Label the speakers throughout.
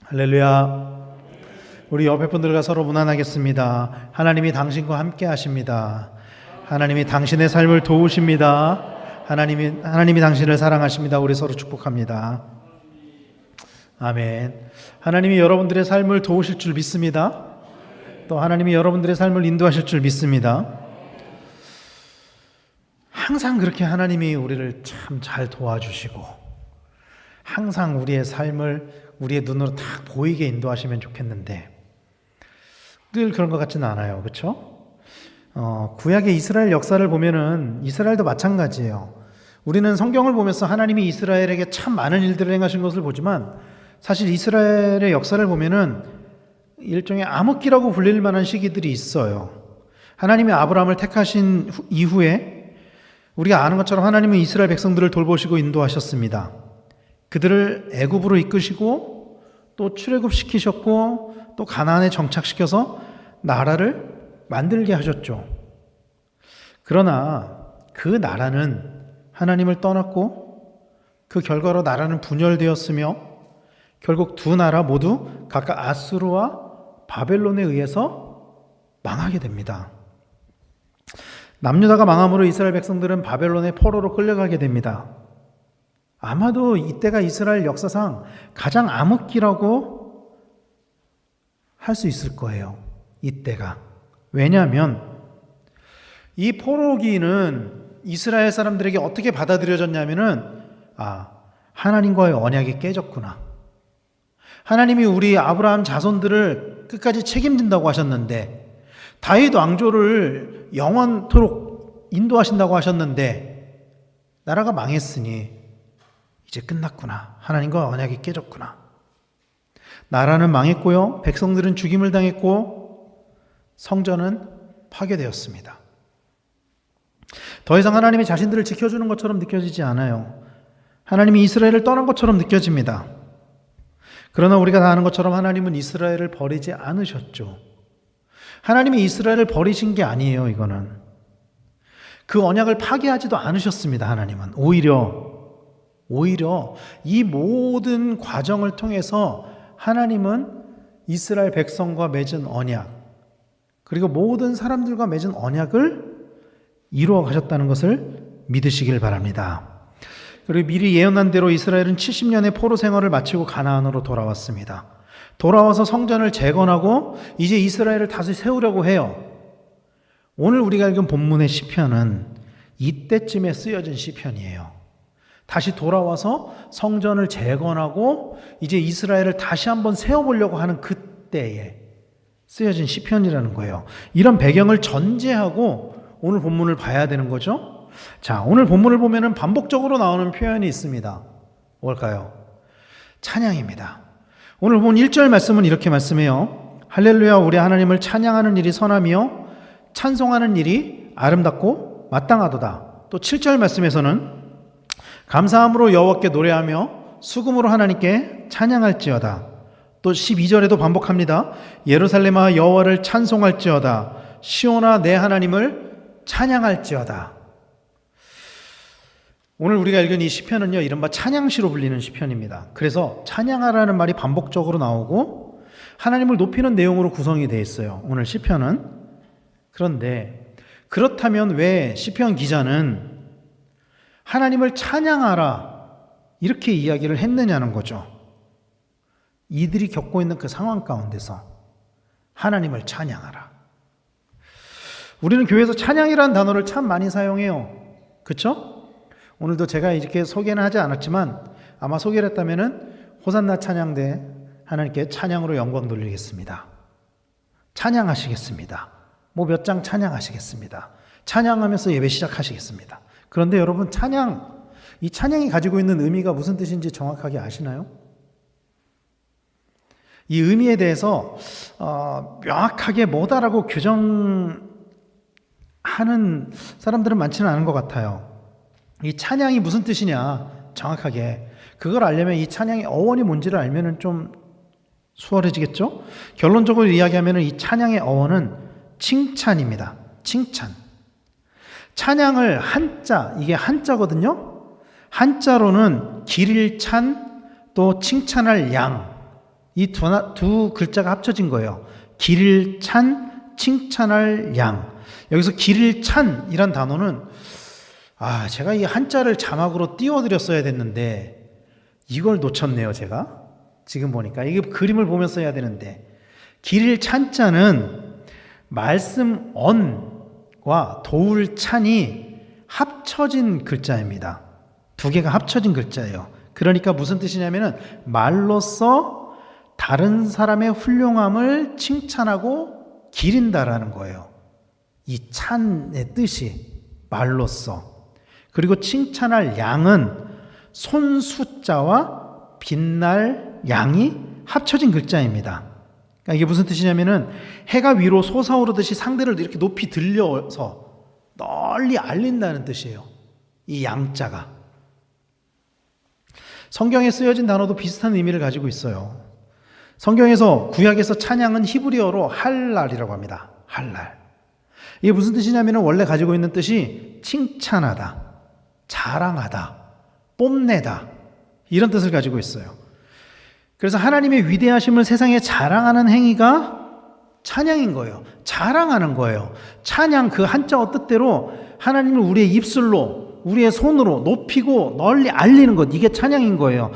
Speaker 1: 할렐루야. 우리 옆에 분들과 서로 문안하겠습니다. 하나님이 당신과 함께 하십니다. 하나님이 당신의 삶을 도우십니다. 하나님이 당신을 사랑하십니다. 우리 서로 축복합니다. 아멘. 하나님이 여러분들의 삶을 도우실 줄 믿습니다. 또 하나님이 여러분들의 삶을 인도하실 줄 믿습니다. 항상 그렇게 하나님이 우리를 참 잘 도와주시고 항상 우리의 삶을 우리의 눈으로 딱 보이게 인도하시면 좋겠는데 늘 그런 것 같지는 않아요. 그렇죠? 구약의 이스라엘 역사를 보면은 이스라엘도 마찬가지예요. 우리는 성경을 보면서 하나님이 이스라엘에게 참 많은 일들을 행하신 것을 보지만 사실 이스라엘의 역사를 보면은 일종의 암흑기라고 불릴 만한 시기들이 있어요. 하나님이 아브라함을 택하신 이후에 우리가 아는 것처럼 하나님은 이스라엘 백성들을 돌보시고 인도하셨습니다. 그들을 애굽으로 이끄시고 또 출애굽시키셨고 또 가나안에 정착시켜서 나라를 만들게 하셨죠. 그러나 그 나라는 하나님을 떠났고 그 결과로 나라는 분열되었으며 결국 두 나라 모두 각각 아수르와 바벨론에 의해서 망하게 됩니다. 남유다가 망함으로 이스라엘 백성들은 바벨론의 포로로 끌려가게 됩니다. 아마도 이때가 이스라엘 역사상 가장 암흑기라고 할 수 있을 거예요. 이때가. 왜냐하면 이 포로기는 이스라엘 사람들에게 어떻게 받아들여졌냐면은 하나님과의 언약이 깨졌구나. 하나님이 우리 아브라함 자손들을 끝까지 책임진다고 하셨는데 다윗 왕조를 영원토록 인도하신다고 하셨는데 나라가 망했으니 이제 끝났구나. 하나님과 언약이 깨졌구나. 나라는 망했고요. 백성들은 죽임을 당했고 성전은 파괴되었습니다. 더 이상 하나님이 자신들을 지켜주는 것처럼 느껴지지 않아요. 하나님이 이스라엘을 떠난 것처럼 느껴집니다. 그러나 우리가 다 아는 것처럼 하나님은 이스라엘을 버리지 않으셨죠. 하나님이 이스라엘을 버리신 게 아니에요. 이거는 그 언약을 파괴하지도 않으셨습니다. 하나님은 오히려 이 모든 과정을 통해서 하나님은 이스라엘 백성과 맺은 언약 그리고 모든 사람들과 맺은 언약을 이루어 가셨다는 것을 믿으시길 바랍니다. 그리고 미리 예언한 대로 이스라엘은 70년의 포로 생활을 마치고 가나안으로 돌아왔습니다. 돌아와서 성전을 재건하고 이제 이스라엘을 다시 세우려고 해요. 오늘 우리가 읽은 본문의 시편은 이때쯤에 쓰여진 시편이에요. 다시 돌아와서 성전을 재건하고 이제 이스라엘을 다시 한번 세워보려고 하는 그때에 쓰여진 시편이라는 거예요. 이런 배경을 전제하고 오늘 본문을 봐야 되는 거죠. 자, 오늘 본문을 보면은 반복적으로 나오는 표현이 있습니다. 뭘까요? 찬양입니다. 오늘 본 1절 말씀은 이렇게 말씀해요. 할렐루야, 우리 하나님을 찬양하는 일이 선하며 찬송하는 일이 아름답고 마땅하도다. 또 7절 말씀에서는 감사함으로 여호와께 노래하며 수금으로 하나님께 찬양할지어다. 또 12절에도 반복합니다. 예루살렘아 여호와를 찬송할지어다. 시온아 내 하나님을 찬양할지어다. 오늘 우리가 읽은 이 시편은요, 이른바 찬양시로 불리는 시편입니다. 그래서 찬양하라는 말이 반복적으로 나오고 하나님을 높이는 내용으로 구성이 되어 있어요. 오늘 시편은. 그런데 그렇다면 왜 시편 기자는 하나님을 찬양하라 이렇게 이야기를 했느냐는 거죠. 이들이 겪고 있는 그 상황 가운데서 하나님을 찬양하라. 우리는 교회에서 찬양이라는 단어를 참 많이 사용해요. 그렇죠? 오늘도 제가 이렇게 소개는 하지 않았지만 아마 소개를 했다면은 호산나 찬양대 하나님께 찬양으로 영광 돌리겠습니다. 찬양하시겠습니다. 뭐 몇 장 찬양하시겠습니다. 찬양하면서 예배 시작하시겠습니다. 그런데 여러분 이 찬양이 가지고 있는 의미가 무슨 뜻인지 정확하게 아시나요? 이 의미에 대해서 명확하게 뭐다라고 규정하는 사람들은 많지는 않은 것 같아요. 이 찬양이 무슨 뜻이냐 정확하게 그걸 알려면 이 찬양의 어원이 뭔지를 알면 좀 수월해지겠죠? 결론적으로 이야기하면 이 찬양의 어원은 칭찬입니다. 칭찬. 찬양을 이게 한자거든요. 한자로는 기릴 찬, 또 칭찬할 양 이 두 글자가 합쳐진 거예요. 길을 찬, 칭찬할 양. 여기서 길을 찬이란 단어는 제가 이 한자를 자막으로 띄워드렸어야 됐는데 이걸 놓쳤네요. 제가 지금 보니까 이게 그림을 보면 써야 되는데, 길을 찬자는 말씀 언과 도울 찬이 합쳐진 글자입니다. 두 개가 합쳐진 글자예요. 그러니까 무슨 뜻이냐면은 말로써 다른 사람의 훌륭함을 칭찬하고 기린다라는 거예요. 이 찬의 뜻이 말로써. 그리고 칭찬할 양은 손수자와 빛날 양이 합쳐진 글자입니다. 그러니까 이게 무슨 뜻이냐면은 해가 위로 솟아오르듯이 상대를 이렇게 높이 들려서 널리 알린다는 뜻이에요. 이 양자가. 성경에 쓰여진 단어도 비슷한 의미를 가지고 있어요. 성경에서 구약에서 찬양은 히브리어로 할랄이라고 합니다. 할랄. 이게 무슨 뜻이냐면 원래 가지고 있는 뜻이 칭찬하다, 자랑하다, 뽐내다, 이런 뜻을 가지고 있어요. 그래서 하나님의 위대하심을 세상에 자랑하는 행위가 찬양인 거예요. 자랑하는 거예요. 찬양, 그 한자어 뜻대로 하나님을 우리의 입술로, 우리의 손으로 높이고 널리 알리는 것, 이게 찬양인 거예요.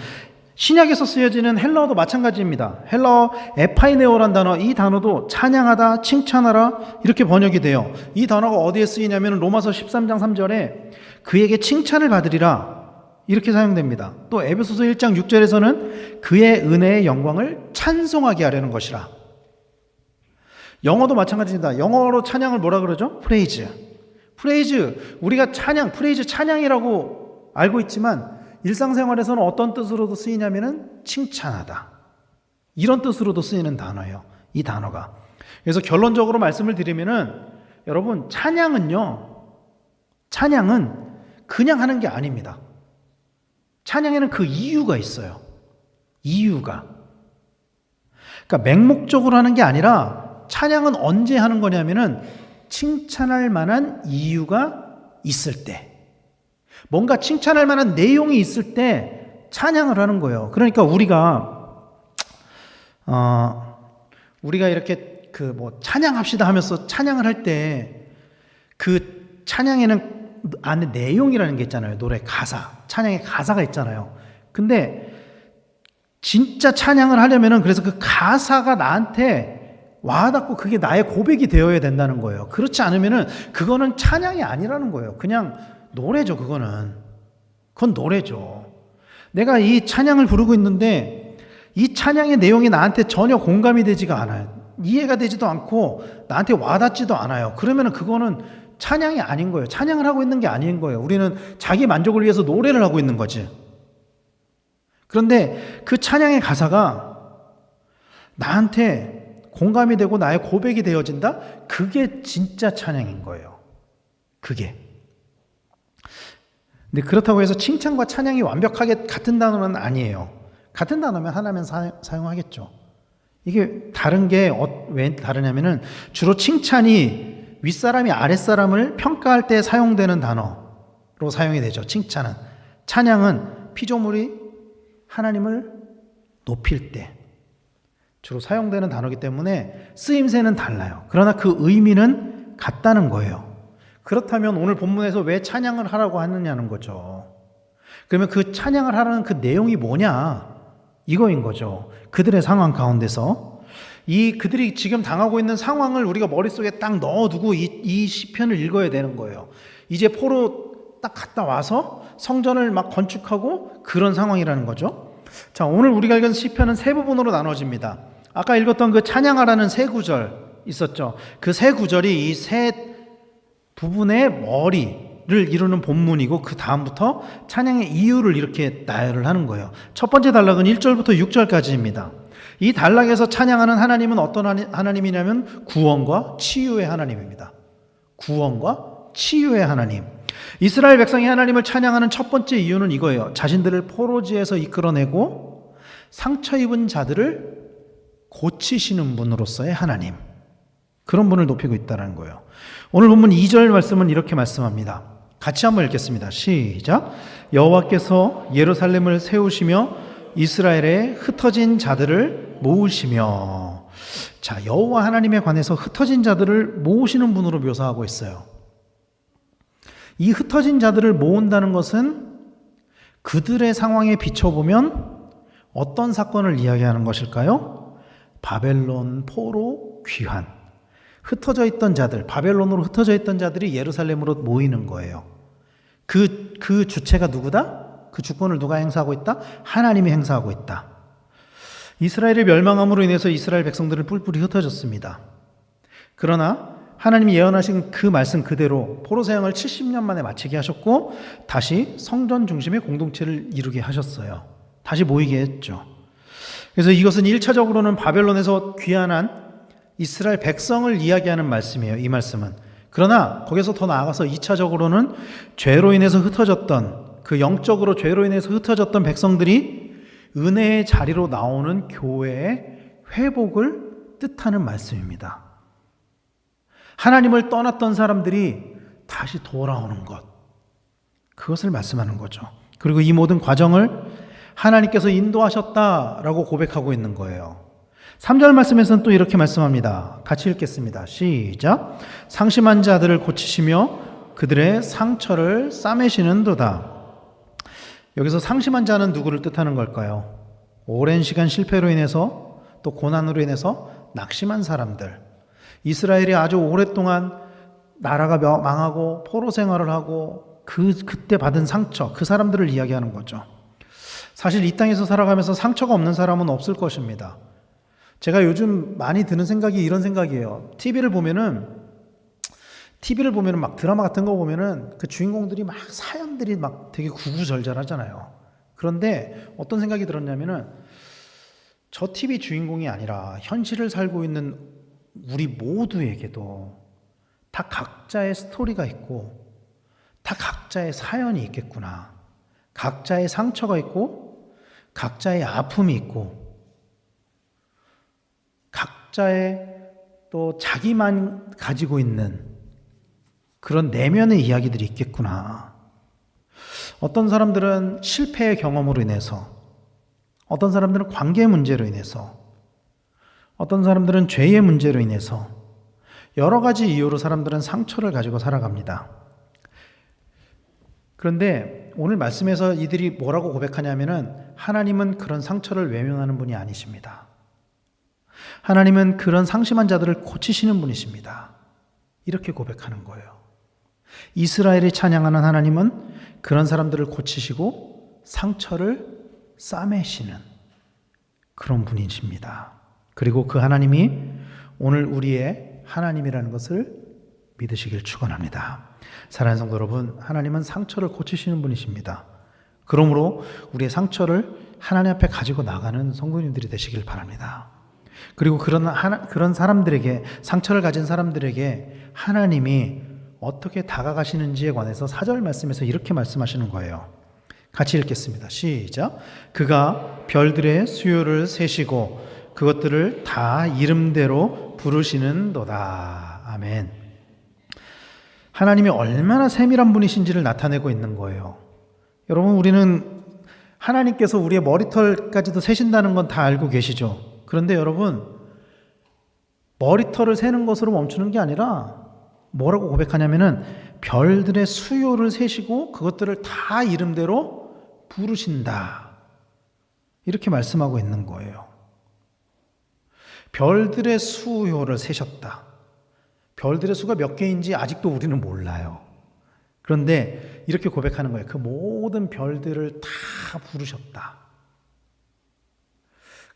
Speaker 1: 신약에서 쓰여지는 헬라어도 마찬가지입니다. 헬라어 에파이네오란 단어, 이 단어도 찬양하다, 칭찬하라 이렇게 번역이 돼요. 이 단어가 어디에 쓰이냐면 로마서 13장 3절에 그에게 칭찬을 받으리라 이렇게 사용됩니다. 또 에베소서 1장 6절에서는 그의 은혜의 영광을 찬송하게 하려는 것이라. 영어도 마찬가지입니다. 영어로 찬양을 뭐라 그러죠? 프레이즈. 프레이즈, 우리가 찬양, 프레이즈 찬양이라고 알고 있지만 일상생활에서는 어떤 뜻으로도 쓰이냐면은 칭찬하다, 이런 뜻으로도 쓰이는 단어예요. 이 단어가. 그래서 결론적으로 말씀을 드리면은 여러분, 찬양은 그냥 하는 게 아닙니다. 찬양에는 그 이유가 있어요. 이유가. 그러니까 맹목적으로 하는 게 아니라 찬양은 언제 하는 거냐면은 칭찬할 만한 이유가 있을 때, 뭔가 칭찬할 만한 내용이 있을 때 찬양을 하는 거예요. 그러니까 우리가 이렇게 찬양합시다 하면서 찬양을 할 때 그 찬양에는 안에 내용이라는 게 있잖아요. 노래 가사, 찬양의 가사가 있잖아요. 근데 진짜 찬양을 하려면은 그래서 그 가사가 나한테 와닿고 그게 나의 고백이 되어야 된다는 거예요. 그렇지 않으면은 그거는 찬양이 아니라는 거예요. 그냥 노래죠. 그건 노래죠. 내가 이 찬양을 부르고 있는데 이 찬양의 내용이 나한테 전혀 공감이 되지가 않아요. 이해가 되지도 않고 나한테 와닿지도 않아요. 그러면 그거는 찬양이 아닌 거예요. 찬양을 하고 있는 게 아닌 거예요. 우리는 자기 만족을 위해서 노래를 하고 있는 거지. 그런데 그 찬양의 가사가 나한테 공감이 되고 나의 고백이 되어진다? 그게 진짜 찬양인 거예요. 그게. 근데 그렇다고 해서 칭찬과 찬양이 완벽하게 같은 단어는 아니에요. 같은 단어면 하나면 사용하겠죠. 이게 다른 게 왜 다르냐면은 주로 칭찬이 윗사람이 아랫사람을 평가할 때 사용되는 단어로 사용이 되죠. 칭찬은. 찬양은 피조물이 하나님을 높일 때 주로 사용되는 단어이기 때문에 쓰임새는 달라요. 그러나 그 의미는 같다는 거예요. 그렇다면 오늘 본문에서 왜 찬양을 하라고 하느냐는 거죠. 그러면 그 찬양을 하라는 그 내용이 뭐냐? 이거인 거죠. 그들의 상황 가운데서 그들이 지금 당하고 있는 상황을 우리가 머릿속에 딱 넣어두고 이 시편을 읽어야 되는 거예요. 이제 포로 딱 갔다 와서 성전을 막 건축하고 그런 상황이라는 거죠. 자, 오늘 우리가 읽은 시편은 세 부분으로 나눠집니다. 아까 읽었던 그 찬양하라는 세 구절 있었죠. 그 세 구절이 이 세 부분의 머리를 이루는 본문이고 그 다음부터 찬양의 이유를 이렇게 나열을 하는 거예요. 첫 번째 단락은 1절부터 6절까지입니다. 이 단락에서 찬양하는 하나님은 어떤 하나님이냐면 구원과 치유의 하나님입니다. 구원과 치유의 하나님. 이스라엘 백성이 하나님을 찬양하는 첫 번째 이유는 이거예요. 자신들을 포로지에서 이끌어내고 상처 입은 자들을 고치시는 분으로서의 하나님. 그런 분을 높이고 있다는 거예요. 오늘 본문 2절 말씀은 이렇게 말씀합니다. 같이 한번 읽겠습니다. 시작. 여호와께서 예루살렘을 세우시며 이스라엘의 흩어진 자들을 모으시며. 자, 여호와 하나님에 관해서 흩어진 자들을 모으시는 분으로 묘사하고 있어요. 이 흩어진 자들을 모은다는 것은 그들의 상황에 비춰보면 어떤 사건을 이야기하는 것일까요? 바벨론 포로 귀환. 흩어져 있던 자들, 바벨론으로 흩어져 있던 자들이 예루살렘으로 모이는 거예요. 그 주체가 누구다? 그 주권을 누가 행사하고 있다? 하나님이 행사하고 있다. 이스라엘의 멸망함으로 인해서 이스라엘 백성들은 뿔뿔이 흩어졌습니다. 그러나 하나님이 예언하신 그 말씀 그대로 포로 사역을 70년 만에 마치게 하셨고 다시 성전 중심의 공동체를 이루게 하셨어요. 다시 모이게 했죠. 그래서 이것은 1차적으로는 바벨론에서 귀환한 이스라엘 백성을 이야기하는 말씀이에요. 이 말씀은. 그러나 거기서 더 나아가서 2차적으로는 죄로 인해서 흩어졌던, 그 영적으로 죄로 인해서 흩어졌던 백성들이 은혜의 자리로 나오는 교회의 회복을 뜻하는 말씀입니다. 하나님을 떠났던 사람들이 다시 돌아오는 것, 그것을 말씀하는 거죠. 그리고 이 모든 과정을 하나님께서 인도하셨다라고 고백하고 있는 거예요. 3절 말씀에서는 또 이렇게 말씀합니다. 같이 읽겠습니다. 시작. 상심한 자들을 고치시며 그들의 상처를 싸매시는도다. 여기서 상심한 자는 누구를 뜻하는 걸까요? 오랜 시간 실패로 인해서 또 고난으로 인해서 낙심한 사람들. 이스라엘이 아주 오랫동안 나라가 망하고 포로 생활을 하고 그때 받은 상처, 그 사람들을 이야기하는 거죠. 사실 이 땅에서 살아가면서 상처가 없는 사람은 없을 것입니다. 제가 요즘 많이 드는 생각이 이런 생각이에요. TV를 보면은 막 드라마 같은 거 보면은 그 주인공들이 막 사연들이 막 되게 구구절절하잖아요. 그런데 어떤 생각이 들었냐면은 저 TV 주인공이 아니라 현실을 살고 있는 우리 모두에게도 다 각자의 스토리가 있고 다 각자의 사연이 있겠구나. 각자의 상처가 있고 각자의 아픔이 있고 각자의 또 자기만 가지고 있는 그런 내면의 이야기들이 있겠구나. 어떤 사람들은 실패의 경험으로 인해서, 어떤 사람들은 관계 문제로 인해서, 어떤 사람들은 죄의 문제로 인해서 여러 가지 이유로 사람들은 상처를 가지고 살아갑니다. 그런데 오늘 말씀에서 이들이 뭐라고 고백하냐면은 하나님은 그런 상처를 외면하는 분이 아니십니다. 하나님은 그런 상심한 자들을 고치시는 분이십니다. 이렇게 고백하는 거예요. 이스라엘이 찬양하는 하나님은 그런 사람들을 고치시고 상처를 싸매시는 그런 분이십니다. 그리고 그 하나님이 오늘 우리의 하나님이라는 것을 믿으시길 축원합니다. 사랑하는 성도 여러분, 하나님은 상처를 고치시는 분이십니다. 그러므로 우리의 상처를 하나님 앞에 가지고 나가는 성도님들이 되시길 바랍니다. 그리고 그런 사람들에게, 상처를 가진 사람들에게 하나님이 어떻게 다가가시는지에 관해서 4절 말씀에서 이렇게 말씀하시는 거예요. 같이 읽겠습니다. 시작. 그가 별들의 수요를 세시고 그것들을 다 이름대로 부르시는도다. 아멘. 하나님이 얼마나 세밀한 분이신지를 나타내고 있는 거예요. 여러분, 우리는 하나님께서 우리의 머리털까지도 세신다는 건 다 알고 계시죠? 그런데 여러분, 머리털을 세는 것으로 멈추는 게 아니라 뭐라고 고백하냐면은 별들의 수요를 세시고 그것들을 다 이름대로 부르신다. 이렇게 말씀하고 있는 거예요. 별들의 수요를 세셨다. 별들의 수가 몇 개인지 아직도 우리는 몰라요. 그런데 이렇게 고백하는 거예요. 그 모든 별들을 다 부르셨다.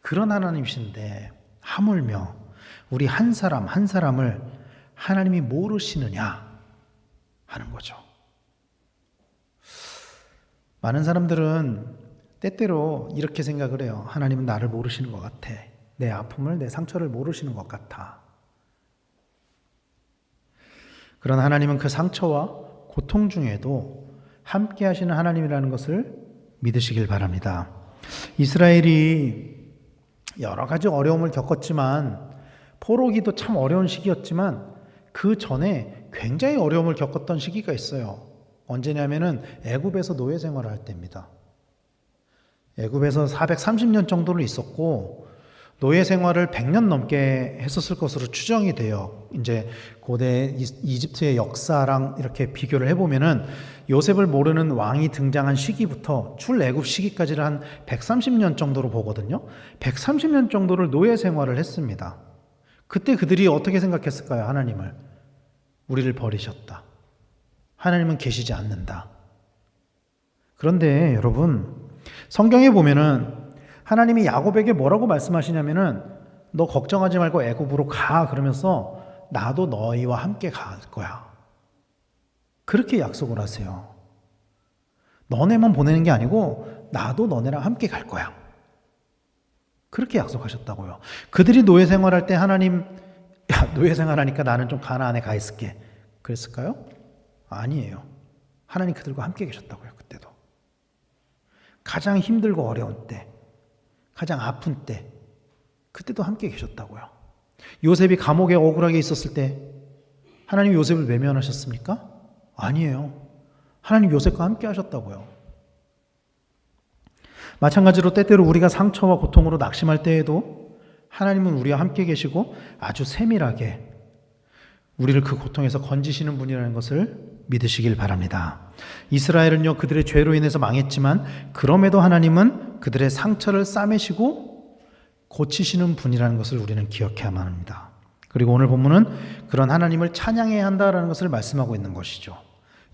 Speaker 1: 그런 하나님이신데 하물며 우리 한 사람 한 사람을 하나님이 모르시느냐 하는 거죠. 많은 사람들은 때때로 이렇게 생각을 해요. 하나님은 나를 모르시는 것 같아. 내 아픔을, 내 상처를 모르시는 것 같아. 그러나 하나님은 그 상처와 고통 중에도 함께 하시는 하나님이라는 것을 믿으시길 바랍니다. 이스라엘이 여러 가지 어려움을 겪었지만, 포로기도 참 어려운 시기였지만 그 전에 굉장히 어려움을 겪었던 시기가 있어요. 언제냐면은 애굽에서 노예 생활을 할 때입니다. 애굽에서 430년 정도를 있었고 노예 생활을 100년 넘게 했었을 것으로 추정이 돼요. 이제 고대 이집트의 역사랑 이렇게 비교를 해보면은 요셉을 모르는 왕이 등장한 시기부터 출애굽 시기까지를 한 130년 정도로 보거든요. 130년 정도를 노예 생활을 했습니다. 그때 그들이 어떻게 생각했을까요? 하나님을. 우리를 버리셨다. 하나님은 계시지 않는다. 그런데 여러분, 성경에 보면은 하나님이 야곱에게 뭐라고 말씀하시냐면은 너 걱정하지 말고 애굽으로 가 그러면서 나도 너희와 함께 갈 거야. 그렇게 약속을 하세요. 너네만 보내는 게 아니고 나도 너네랑 함께 갈 거야. 그렇게 약속하셨다고요. 그들이 노예 생활할 때 하나님, 야, 노예 생활하니까 나는 좀 가나안에 가 있을게. 그랬을까요? 아니에요. 하나님 그들과 함께 계셨다고요. 그때도. 가장 힘들고 어려운 때, 가장 아픈 때, 그때도 함께 계셨다고요. 요셉이 감옥에 억울하게 있었을 때 하나님 요셉을 외면하셨습니까? 아니에요. 하나님 요셉과 함께 하셨다고요. 마찬가지로 때때로 우리가 상처와 고통으로 낙심할 때에도 하나님은 우리와 함께 계시고 아주 세밀하게 우리를 그 고통에서 건지시는 분이라는 것을 믿으시길 바랍니다. 이스라엘은요, 그들의 죄로 인해서 망했지만 그럼에도 하나님은 그들의 상처를 싸매시고 고치시는 분이라는 것을 우리는 기억해야만 합니다. 그리고 오늘 본문은 그런 하나님을 찬양해야 한다는 것을 말씀하고 있는 것이죠.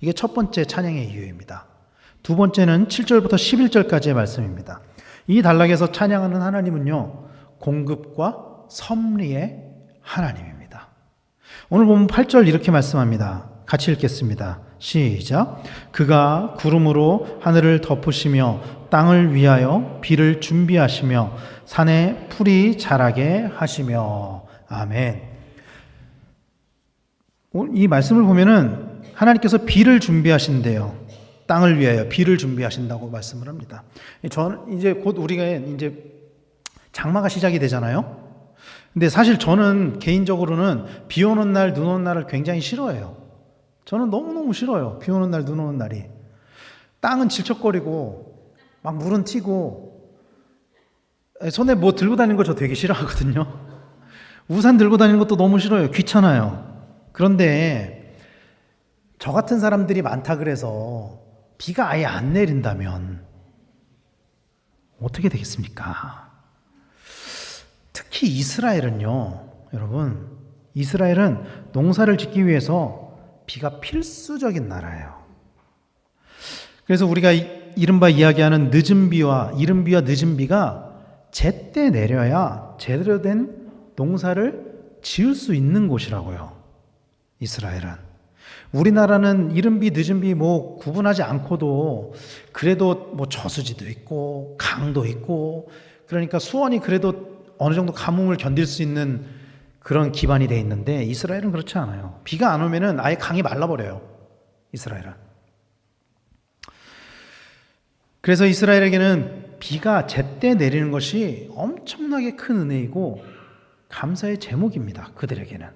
Speaker 1: 이게 첫 번째 찬양의 이유입니다. 두 번째는 7절부터 11절까지의 말씀입니다. 이 단락에서 찬양하는 하나님은요, 공급과 섭리의 하나님입니다. 오늘 보면 8절 이렇게 말씀합니다. 같이 읽겠습니다. 시작. 그가 구름으로 하늘을 덮으시며 땅을 위하여 비를 준비하시며 산에 풀이 자라게 하시며. 아멘. 이 말씀을 보면은 하나님께서 비를 준비하신대요. 땅을 위하여 비를 준비하신다고 말씀을 합니다. 저는 이제 곧 우리가 이제 장마가 시작이 되잖아요. 근데 사실 저는 개인적으로는 비 오는 날, 눈 오는 날을 굉장히 싫어해요. 저는 너무너무 싫어요. 비 오는 날, 눈 오는 날이. 땅은 질척거리고 막 물은 튀고 손에 뭐 들고 다니는 거 저 되게 싫어하거든요. 우산 들고 다니는 것도 너무 싫어요. 귀찮아요. 그런데 저 같은 사람들이 많다 그래서 비가 아예 안 내린다면 어떻게 되겠습니까? 특히 이스라엘은요, 여러분, 이스라엘은 농사를 짓기 위해서 비가 필수적인 나라예요. 그래서 우리가 이른바 이야기하는 늦은 비와 이른 비와 늦은 비가 제때 내려야 제대로 된 농사를 지을 수 있는 곳이라고요. 이스라엘은. 우리나라는 이른 비 늦은 비 뭐 구분하지 않고도 그래도 뭐 저수지도 있고 강도 있고 그러니까 수원이 그래도 어느 정도 가뭄을 견딜 수 있는 그런 기반이 돼 있는데 이스라엘은 그렇지 않아요. 비가 안 오면은 아예 강이 말라버려요. 이스라엘은. 그래서 이스라엘에게는 비가 제때 내리는 것이 엄청나게 큰 은혜이고 감사의 제목입니다. 그들에게는.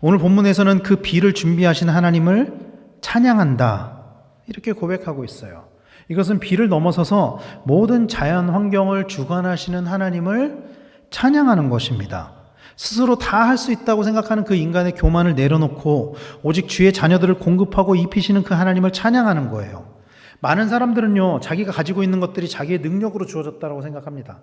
Speaker 1: 오늘 본문에서는 그 비를 준비하신 하나님을 찬양한다. 이렇게 고백하고 있어요. 이것은 비를 넘어서서 모든 자연 환경을 주관하시는 하나님을 찬양하는 것입니다. 스스로 다 할 수 있다고 생각하는 그 인간의 교만을 내려놓고 오직 주의 자녀들을 공급하고 입히시는 그 하나님을 찬양하는 거예요. 많은 사람들은요, 자기가 가지고 있는 것들이 자기의 능력으로 주어졌다고 생각합니다.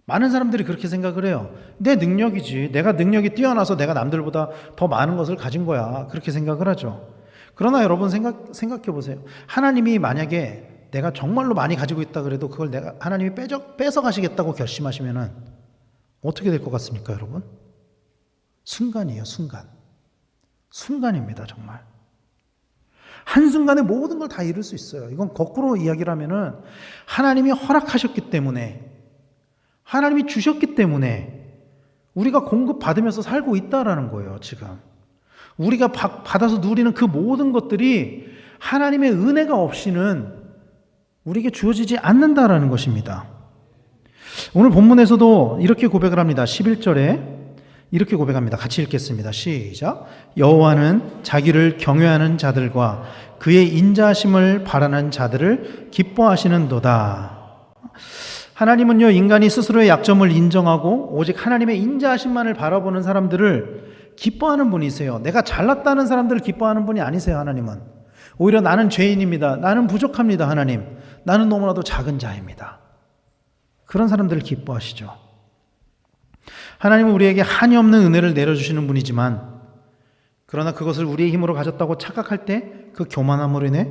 Speaker 1: 많은 사람들이 그렇게 생각을 해요. 내 능력이지. 내가 능력이 뛰어나서 내가 남들보다 더 많은 것을 가진 거야. 그렇게 생각을 하죠. 그러나 여러분 생각해 보세요. 하나님이 만약에 내가 정말로 많이 가지고 있다 그래도 그걸 하나님이 뺏어 가시겠다고 결심하시면은 어떻게 될 것 같습니까, 여러분? 순간이에요, 순간. 순간입니다, 정말. 한순간에 모든 걸 다 잃을 수 있어요. 이건 거꾸로 이야기를 하면은 하나님이 허락하셨기 때문에, 하나님이 주셨기 때문에 우리가 공급받으면서 살고 있다라는 거예요, 지금. 우리가 받아서 누리는 그 모든 것들이 하나님의 은혜가 없이는 우리에게 주어지지 않는다라는 것입니다. 오늘 본문에서도 이렇게 고백을 합니다. 11절에 이렇게 고백합니다. 같이 읽겠습니다. 시작. 여호와는 자기를 경외하는 자들과 그의 인자하심을 바라는 자들을 기뻐하시는도다. 하나님은요, 인간이 스스로의 약점을 인정하고 오직 하나님의 인자하심만을 바라보는 사람들을 기뻐하는 분이세요. 내가 잘났다는 사람들을 기뻐하는 분이 아니세요. 하나님은 오히려 나는 죄인입니다. 나는 부족합니다. 하나님, 나는 너무나도 작은 자입니다. 그런 사람들을 기뻐하시죠. 하나님은 우리에게 한이 없는 은혜를 내려주시는 분이지만, 그러나 그것을 우리의 힘으로 가졌다고 착각할 때 그 교만함으로 인해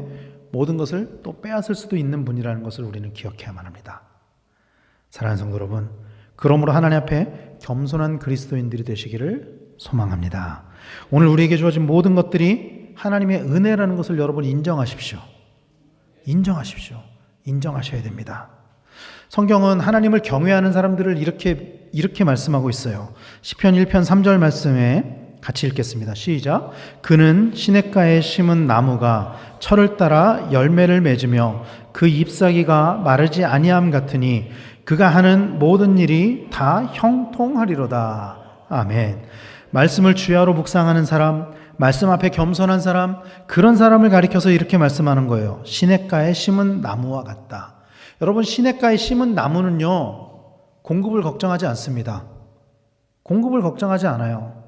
Speaker 1: 모든 것을 또 빼앗을 수도 있는 분이라는 것을 우리는 기억해야만 합니다. 사랑하는 성도 여러분, 그러므로 하나님 앞에 겸손한 그리스도인들이 되시기를 소망합니다. 오늘 우리에게 주어진 모든 것들이 하나님의 은혜라는 것을 여러분 인정하십시오. 인정하십시오. 인정하셔야 됩니다. 성경은 하나님을 경외하는 사람들을 이렇게 말씀하고 있어요. 시편 1편 3절 말씀에 같이 읽겠습니다. 시작. 그는 시냇가에 심은 나무가 철을 따라 열매를 맺으며 그 잎사귀가 마르지 아니함 같으니 그가 하는 모든 일이 다 형통하리로다. 아멘. 말씀을 주야로 묵상하는 사람, 말씀 앞에 겸손한 사람, 그런 사람을 가리켜서 이렇게 말씀하는 거예요. 시냇가에 심은 나무와 같다. 여러분, 시냇가에 심은 나무는요, 공급을 걱정하지 않습니다. 공급을 걱정하지 않아요.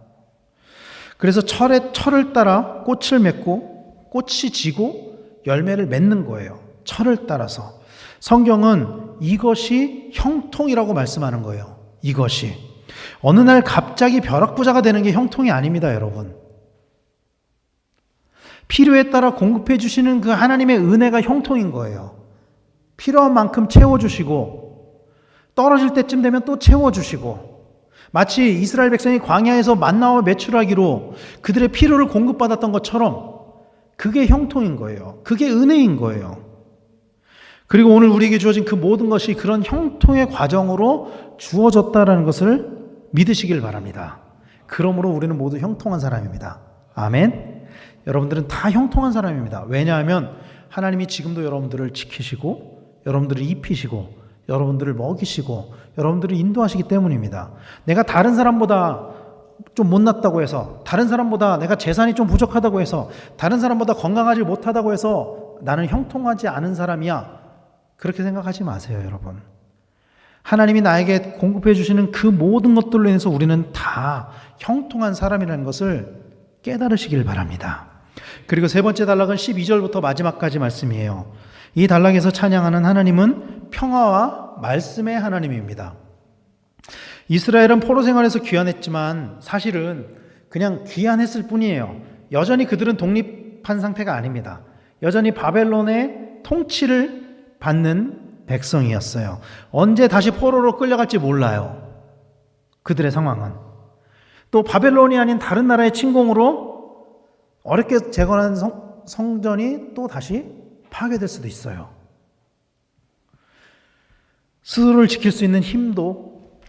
Speaker 1: 그래서 철을 따라 꽃을 맺고 꽃이 지고 열매를 맺는 거예요. 철을 따라서. 성경은 이것이 형통이라고 말씀하는 거예요. 이것이. 어느 날 갑자기 벼락부자가 되는 게 형통이 아닙니다, 여러분. 필요에 따라 공급해 주시는 그 하나님의 은혜가 형통인 거예요. 필요한 만큼 채워주시고 떨어질 때쯤 되면 또 채워주시고, 마치 이스라엘 백성이 광야에서 만나와 메추라기로 그들의 필요를 공급받았던 것처럼 그게 형통인 거예요. 그게 은혜인 거예요. 그리고 오늘 우리에게 주어진 그 모든 것이 그런 형통의 과정으로 주어졌다는 것을 믿으시길 바랍니다. 그러므로 우리는 모두 형통한 사람입니다. 아멘. 여러분들은 다 형통한 사람입니다. 왜냐하면 하나님이 지금도 여러분들을 지키시고 여러분들을 입히시고 여러분들을 먹이시고 여러분들을 인도하시기 때문입니다. 내가 다른 사람보다 좀 못났다고 해서, 다른 사람보다 내가 재산이 좀 부족하다고 해서, 다른 사람보다 건강하지 못하다고 해서 나는 형통하지 않은 사람이야, 그렇게 생각하지 마세요. 여러분, 하나님이 나에게 공급해 주시는 그 모든 것들로 인해서 우리는 다 형통한 사람이라는 것을 깨달으시길 바랍니다. 그리고 세 번째 단락은 12절부터 마지막까지 말씀이에요. 이 단락에서 찬양하는 하나님은 평화와 말씀의 하나님입니다. 이스라엘은 포로 생활에서 귀환했지만 사실은 그냥 귀환했을 뿐이에요. 여전히 그들은 독립한 상태가 아닙니다. 여전히 바벨론의 통치를 받는 백성이었어요. 언제 다시 포로로 끌려갈지 몰라요. 그들의 상황은. 또 바벨론이 아닌 다른 나라의 침공으로 어렵게 재건한 성전이 또 다시 파괴될 수도 있어요. 스스로를 지킬 수 있는 힘도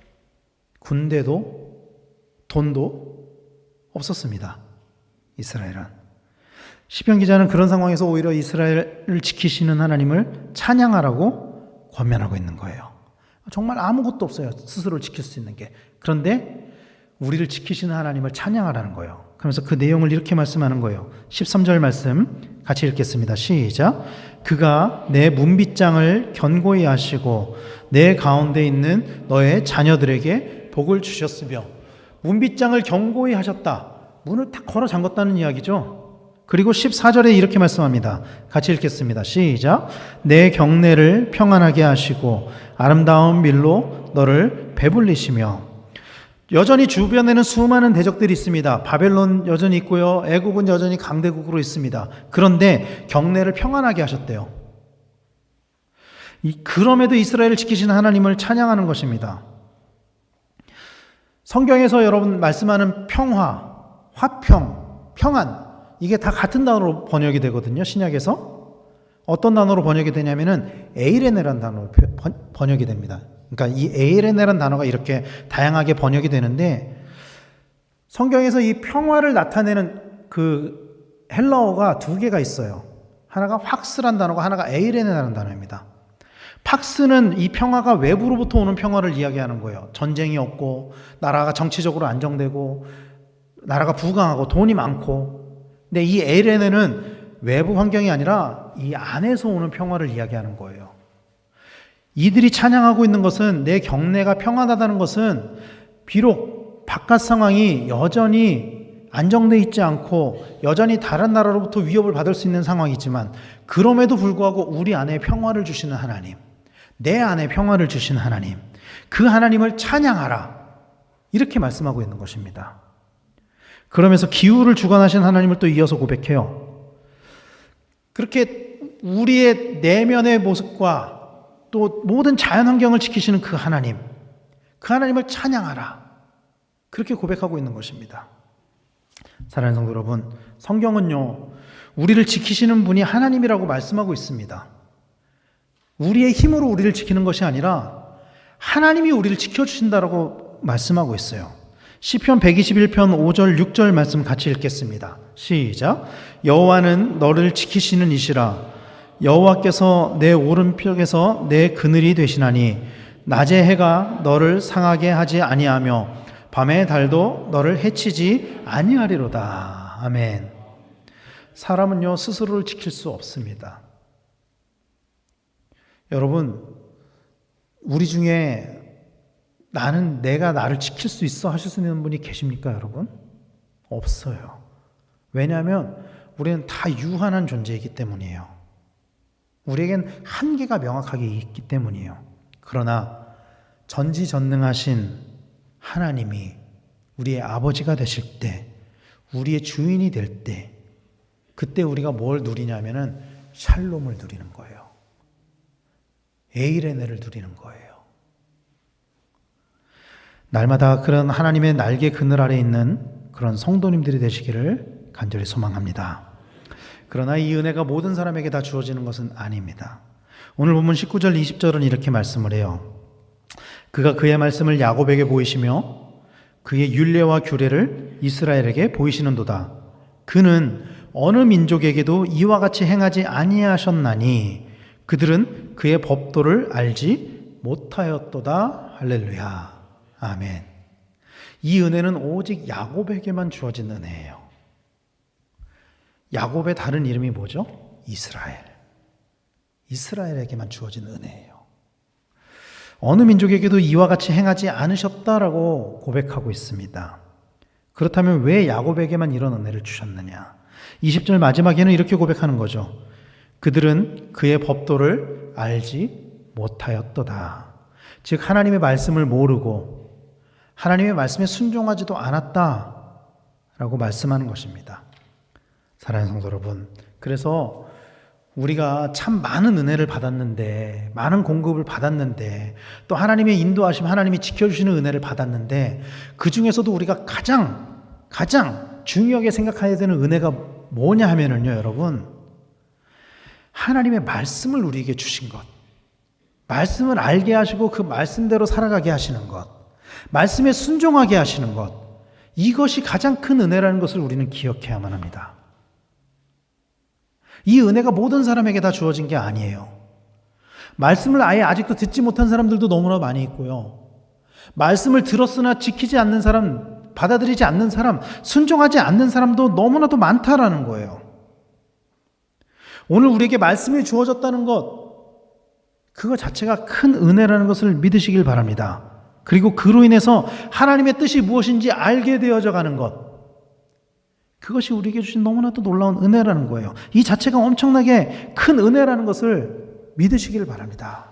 Speaker 1: 군대도 돈도 없었습니다. 이스라엘은. 시편 기자는 그런 상황에서 오히려 이스라엘을 지키시는 하나님을 찬양하라고 권면하고 있는 거예요. 정말 아무것도 없어요. 스스로를 지킬 수 있는 게. 그런데 우리를 지키시는 하나님을 찬양하라는 거예요. 그러면서 그 내용을 이렇게 말씀하는 거예요. 13절 말씀 같이 읽겠습니다. 시작. 그가 내 문빗장을 견고히 하시고 내 가운데 있는 너의 자녀들에게 복을 주셨으며. 문빗장을 견고히 하셨다. 문을 딱 걸어 잠궜다는 이야기죠. 그리고 14절에 이렇게 말씀합니다. 같이 읽겠습니다. 시작. 내 경내를 평안하게 하시고 아름다운 밀로 너를 배불리시며. 여전히 주변에는 수많은 대적들이 있습니다. 바벨론 여전히 있고요. 애국은 여전히 강대국으로 있습니다. 그런데 경내를 평안하게 하셨대요. 그럼에도 이스라엘을 지키시는 하나님을 찬양하는 것입니다. 성경에서 여러분 말씀하는 평화, 화평, 평안, 이게 다 같은 단어로 번역이 되거든요. 신약에서. 어떤 단어로 번역이 되냐면은 에이레네라는 단어로 번역이 됩니다. 그러니까 이 에이레네라는 단어가 이렇게 다양하게 번역이 되는데, 성경에서 이 평화를 나타내는 그 헬라어가 두 개가 있어요. 하나가 확스란 단어가, 하나가 에이레네라는 단어입니다. 팍스는 이 평화가 외부로부터 오는 평화를 이야기하는 거예요. 전쟁이 없고 나라가 정치적으로 안정되고 나라가 부강하고 돈이 많고. 근데 이 에이레네는 외부 환경이 아니라 이 안에서 오는 평화를 이야기하는 거예요. 이들이 찬양하고 있는 것은, 내 경내가 평안하다는 것은 비록 바깥 상황이 여전히 안정되어 있지 않고 여전히 다른 나라로부터 위협을 받을 수 있는 상황이지만, 그럼에도 불구하고 우리 안에 평화를 주시는 하나님, 내 안에 평화를 주시는 하나님, 그 하나님을 찬양하라, 이렇게 말씀하고 있는 것입니다. 그러면서 기후를 주관하신 하나님을 또 이어서 고백해요. 그렇게 우리의 내면의 모습과 또 모든 자연 환경을 지키시는 그 하나님, 그 하나님을 찬양하라, 그렇게 고백하고 있는 것입니다. 사랑하는 성도 여러분, 성경은요, 우리를 지키시는 분이 하나님이라고 말씀하고 있습니다. 우리의 힘으로 우리를 지키는 것이 아니라 하나님이 우리를 지켜주신다라고 말씀하고 있어요. 시편 121편 5절 6절 말씀 같이 읽겠습니다. 시작. 여호와는 너를 지키시는 이시라. 여호와께서 내 오른편에서 내 그늘이 되시나니 낮의 해가 너를 상하게 하지 아니하며 밤의 달도 너를 해치지 아니하리로다. 아멘. 사람은요, 스스로를 지킬 수 없습니다. 여러분, 우리 중에 내가 나를 지킬 수 있어 하실 수 있는 분이 계십니까, 여러분? 없어요. 왜냐하면 우리는 다 유한한 존재이기 때문이에요. 우리에겐 한계가 명확하게 있기 때문이에요. 그러나 전지전능하신 하나님이 우리의 아버지가 되실 때, 우리의 주인이 될 때, 그때 우리가 뭘 누리냐면은 샬롬을 누리는 거예요. 에이레네를 누리는 거예요. 날마다 그런 하나님의 날개 그늘 아래 있는 그런 성도님들이 되시기를 간절히 소망합니다. 그러나 이 은혜가 모든 사람에게 다 주어지는 것은 아닙니다. 오늘 본문 19절 20절은 이렇게 말씀을 해요. 그가 그의 말씀을 야곱에게 보이시며 그의 율례와 규례를 이스라엘에게 보이시는도다. 그는 어느 민족에게도 이와 같이 행하지 아니하셨나니 그들은 그의 법도를 알지 못하였도다. 할렐루야. 아멘. 이 은혜는 오직 야곱에게만 주어진 은혜예요. 야곱의 다른 이름이 뭐죠? 이스라엘. 이스라엘에게만 주어진 은혜예요. 어느 민족에게도 이와 같이 행하지 않으셨다라고 고백하고 있습니다. 그렇다면 왜 야곱에게만 이런 은혜를 주셨느냐? 20절 마지막에는 이렇게 고백하는 거죠. 그들은 그의 법도를 알지 못하였도다. 즉 하나님의 말씀을 모르고 하나님의 말씀에 순종하지도 않았다라고 말씀하는 것입니다. 사랑하는 성도 여러분, 그래서 우리가 참 많은 은혜를 받았는데, 많은 공급을 받았는데, 또 하나님의 인도하심, 하나님이 지켜주시는 은혜를 받았는데, 그 중에서도 우리가 가장 중요하게 생각해야 되는 은혜가 뭐냐 하면은요, 여러분, 하나님의 말씀을 우리에게 주신 것, 말씀을 알게 하시고 그 말씀대로 살아가게 하시는 것, 말씀에 순종하게 하시는 것, 이것이 가장 큰 은혜라는 것을 우리는 기억해야만 합니다. 이 은혜가 모든 사람에게 다 주어진 게 아니에요. 말씀을 아예 아직도 듣지 못한 사람들도 너무나 많이 있고요. 말씀을 들었으나 지키지 않는 사람, 받아들이지 않는 사람, 순종하지 않는 사람도 너무나도 많다라는 거예요. 오늘 우리에게 말씀이 주어졌다는 것, 그거 자체가 큰 은혜라는 것을 믿으시길 바랍니다. 그리고 그로 인해서 하나님의 뜻이 무엇인지 알게 되어져 가는 것, 그것이 우리에게 주신 너무나도 놀라운 은혜라는 거예요. 이 자체가 엄청나게 큰 은혜라는 것을 믿으시길 바랍니다.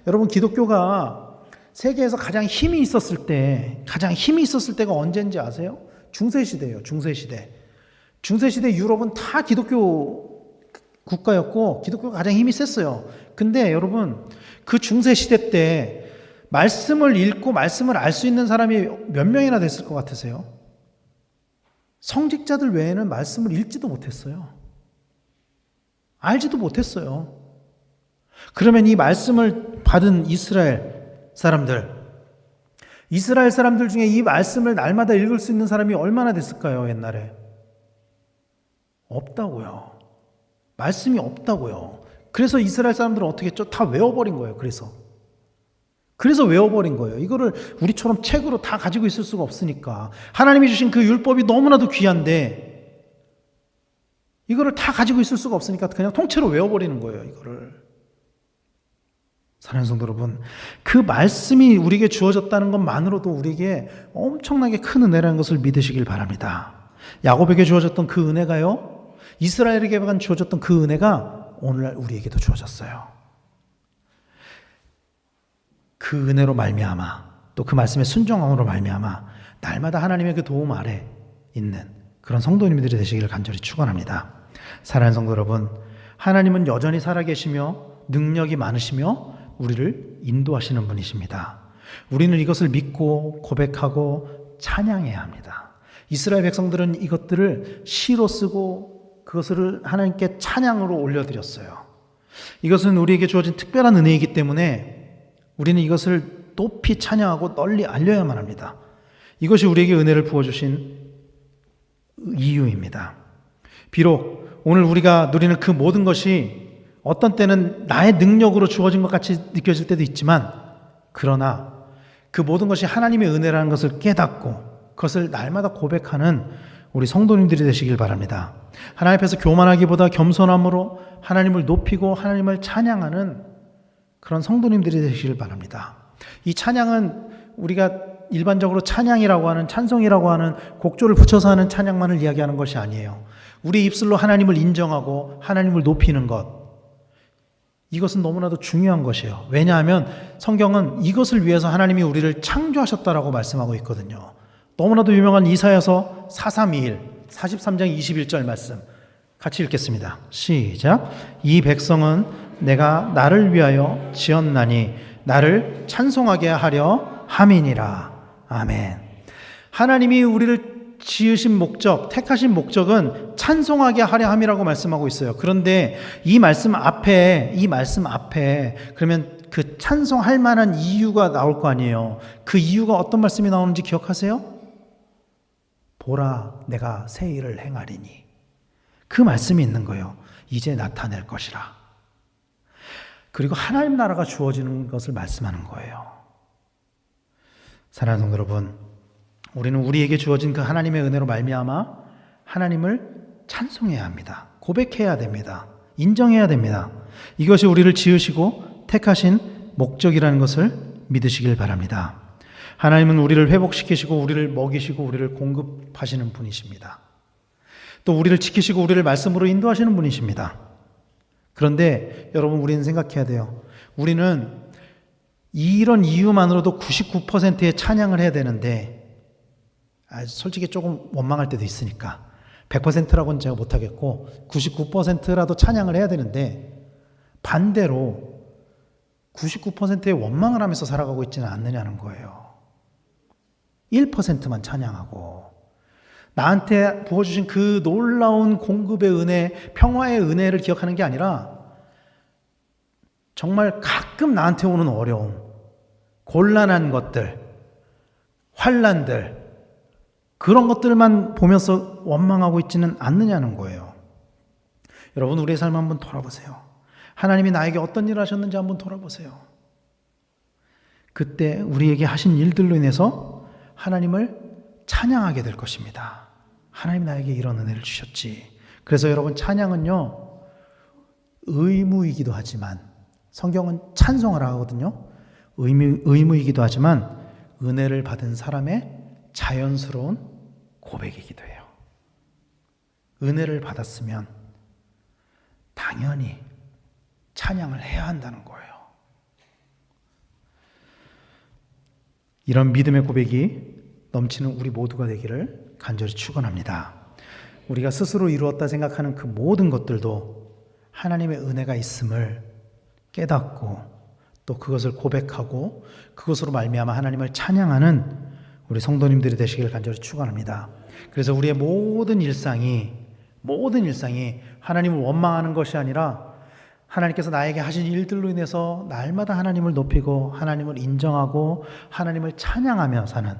Speaker 1: 여러분, 기독교가 세계에서 가장 힘이 있었을 때가 언제인지 아세요? 중세시대예요. 중세시대 유럽은 다 기독교 국가였고 기독교가 가장 힘이 셌어요. 근데 여러분, 그 중세시대 때 말씀을 읽고 말씀을 알 수 있는 사람이 몇 명이나 됐을 것 같으세요? 성직자들 외에는 말씀을 읽지도 못했어요. 알지도 못했어요. 그러면 이 말씀을 받은 이스라엘 사람들 중에 이 말씀을 날마다 읽을 수 있는 사람이 얼마나 됐을까요, 옛날에? 없다고요. 말씀이 없다고요. 그래서 이스라엘 사람들은 어떻게 했죠? 다 외워버린 거예요. 그래서 외워버린 거예요. 이거를 우리처럼 책으로 다 가지고 있을 수가 없으니까. 하나님이 주신 그 율법이 너무나도 귀한데 이거를 다 가지고 있을 수가 없으니까 그냥 통째로 외워버리는 거예요. 이거를. 사랑하는 성도 여러분, 그 말씀이 우리에게 주어졌다는 것만으로도 우리에게 엄청나게 큰 은혜라는 것을 믿으시길 바랍니다. 야곱에게 주어졌던 그 은혜가요, 이스라엘에게만 주어졌던 그 은혜가 오늘날 우리에게도 주어졌어요. 그 은혜로 말미암아, 또 그 말씀의 순종함으로 말미암아 날마다 하나님의 그 도움 아래 있는 그런 성도님들이 되시기를 간절히 축원합니다. 사랑하는 성도 여러분, 하나님은 여전히 살아계시며 능력이 많으시며 우리를 인도하시는 분이십니다. 우리는 이것을 믿고 고백하고 찬양해야 합니다. 이스라엘 백성들은 이것들을 시로 쓰고 그것을 하나님께 찬양으로 올려드렸어요. 이것은 우리에게 주어진 특별한 은혜이기 때문에 우리는 이것을 높이 찬양하고 널리 알려야만 합니다. 이것이 우리에게 은혜를 부어주신 이유입니다. 비록 오늘 우리가 누리는 그 모든 것이 어떤 때는 나의 능력으로 주어진 것 같이 느껴질 때도 있지만, 그러나 그 모든 것이 하나님의 은혜라는 것을 깨닫고 그것을 날마다 고백하는 우리 성도님들이 되시길 바랍니다. 하나님 앞에서 교만하기보다 겸손함으로 하나님을 높이고 하나님을 찬양하는 그런 성도님들이 되시길 바랍니다. 이 찬양은 우리가 일반적으로 찬양이라고 하는, 찬송이라고 하는 곡조를 붙여서 하는 찬양만을 이야기하는 것이 아니에요. 우리 입술로 하나님을 인정하고 하나님을 높이는 것, 이것은 너무나도 중요한 것이에요. 왜냐하면 성경은 이것을 위해서 하나님이 우리를 창조하셨다라고 말씀하고 있거든요. 너무나도 유명한 이사야서 4321, 43장 21절 말씀 같이 읽겠습니다. 시작. 이 백성은 내가 나를 위하여 지었나니 나를 찬송하게 하려 함이니라. 아멘. 하나님이 우리를 지으신 목적, 택하신 목적은 찬송하게 하려 함이라고 말씀하고 있어요. 그런데 이 말씀 앞에 그러면 그 찬송할 만한 이유가 나올 거 아니에요. 그 이유가 어떤 말씀이 나오는지 기억하세요? 보라, 내가 새 일을 행하리니. 그 말씀이 있는 거예요. 이제 나타낼 것이라. 그리고 하나님 나라가 주어지는 것을 말씀하는 거예요. 사랑하는 성도 여러분, 우리는 우리에게 주어진 그 하나님의 은혜로 말미암아 하나님을 찬송해야 합니다. 고백해야 됩니다. 인정해야 됩니다. 이것이 우리를 지으시고 택하신 목적이라는 것을 믿으시길 바랍니다. 하나님은 우리를 회복시키시고 우리를 먹이시고 우리를 공급하시는 분이십니다. 또 우리를 지키시고 우리를 말씀으로 인도하시는 분이십니다. 그런데 여러분, 우리는 생각해야 돼요. 우리는 이런 이유만으로도 99%의 찬양을 해야 되는데, 솔직히 조금 원망할 때도 있으니까 100%라고는 제가 못하겠고 99%라도 찬양을 해야 되는데, 반대로 99%의 원망을 하면서 살아가고 있지는 않느냐는 거예요. 1%만 찬양하고 나한테 부어주신 그 놀라운 공급의 은혜, 평화의 은혜를 기억하는 게 아니라 정말 가끔 나한테 오는 어려움, 곤란한 것들, 환난들, 그런 것들만 보면서 원망하고 있지는 않느냐는 거예요. 여러분, 우리의 삶 한번 돌아보세요. 하나님이 나에게 어떤 일을 하셨는지 한번 돌아보세요. 그때 우리에게 하신 일들로 인해서 하나님을 찬양하게 될 것입니다. 하나님 나에게 이런 은혜를 주셨지. 그래서 여러분, 찬양은요, 의무이기도 하지만, 성경은 찬송을 하거든요. 의무이기도 하지만 은혜를 받은 사람의 자연스러운 고백이기도 해요. 은혜를 받았으면 당연히 찬양을 해야 한다는 거예요. 이런 믿음의 고백이 넘치는 우리 모두가 되기를 간절히 축원합니다. 우리가 스스로 이루었다 생각하는 그 모든 것들도 하나님의 은혜가 있음을 깨닫고 또 그것을 고백하고 그것으로 말미암아 하나님을 찬양하는 우리 성도님들이 되시길 간절히 축원합니다. 그래서 우리의 모든 일상이 하나님을 원망하는 것이 아니라 하나님께서 나에게 하신 일들로 인해서 날마다 하나님을 높이고 하나님을 인정하고 하나님을 찬양하며 사는,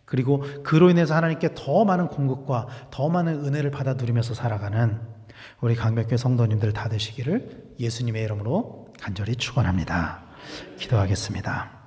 Speaker 1: 그리고 그로 인해서 하나님께 더 많은 공급과 더 많은 은혜를 받아 누리면서 살아가는 우리 강백교회 성도님들 다 되시기를 예수님의 이름으로 간절히 축원합니다. 기도하겠습니다.